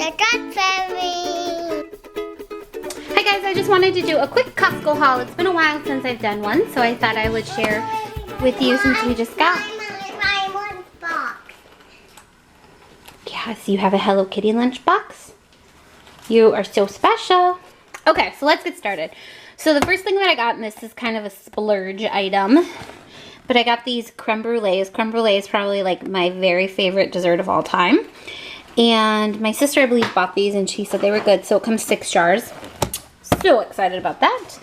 The Dog Family. Hi guys, I just wanted to do a quick Costco haul. It's been a while since I've done one, so I thought I would share with you since we just got. Yes, you have a Hello Kitty lunchbox. You are so special. Okay, so let's get started. So the first thing that I got, and this is kind of a splurge item, but I got these creme brulees. Creme brulee is probably like my very favorite dessert of all time. And my sister, I believe, bought these and she said they were good. So it comes 6 jars. So excited about that.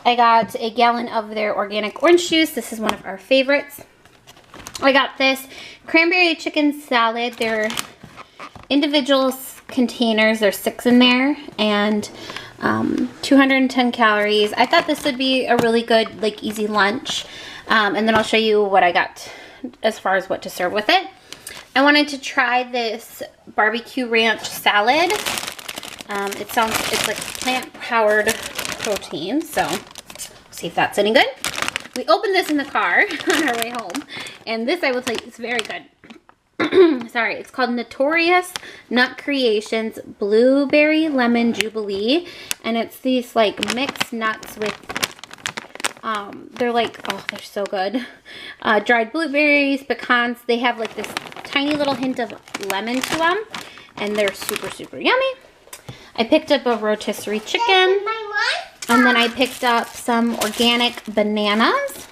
I got a gallon of their organic orange juice. This is one of our favorites. I got this cranberry chicken salad. They're individual containers. There's 6 in there and 210 calories. I thought this would be a really good, like, easy lunch. And then I'll show you what I got as far as what to serve with it. I wanted to try this barbecue ranch salad. It's like plant-powered protein, so see if that's any good. We opened this in the car on our way home, and this, I will tell you, is very good. Sorry, it's called Notorious Nut Creations Blueberry Lemon Jubilee, and it's these like mixed nuts with they're like, oh, they're so good. Dried blueberries, pecans. They have like this tiny little hint of lemon to them, and they're super, super yummy. I picked up a rotisserie chicken, and then I picked up some organic bananas.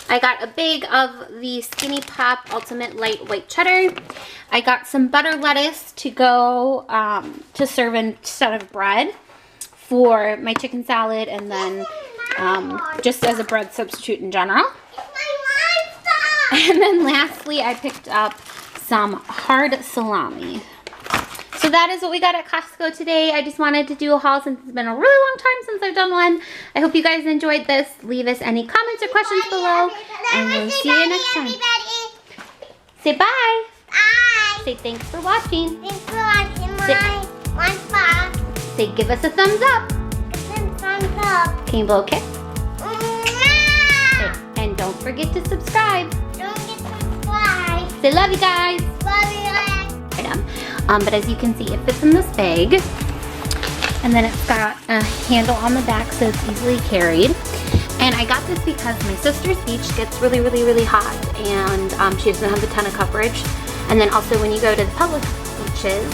I got a bag of the Skinny Pop Ultimate Light White Cheddar. I got some butter lettuce to go to serve instead of bread for my chicken salad, and then just as a bread substitute in general. And then lastly, I picked up some hard salami. So that is what we got at Costco today. I just wanted to do a haul since it's been a really long time since I've done one. I hope you guys enjoyed this. Leave us any comments or questions below, and we'll see you next time. Say bye. Bye. Say thanks for watching. Thanks for watching my lunchbox. Say give us a thumbs up. Thumbs up. Can you blow a kiss? And don't forget to subscribe. Don't forget to subscribe. Say love you guys. Love you guys. But as you can see, it fits in this bag, and then it's got a handle on the back so it's easily carried. And I got this because my sister's beach gets really, really, really hot, and she doesn't have a ton of coverage. And then also when you go to the public beaches,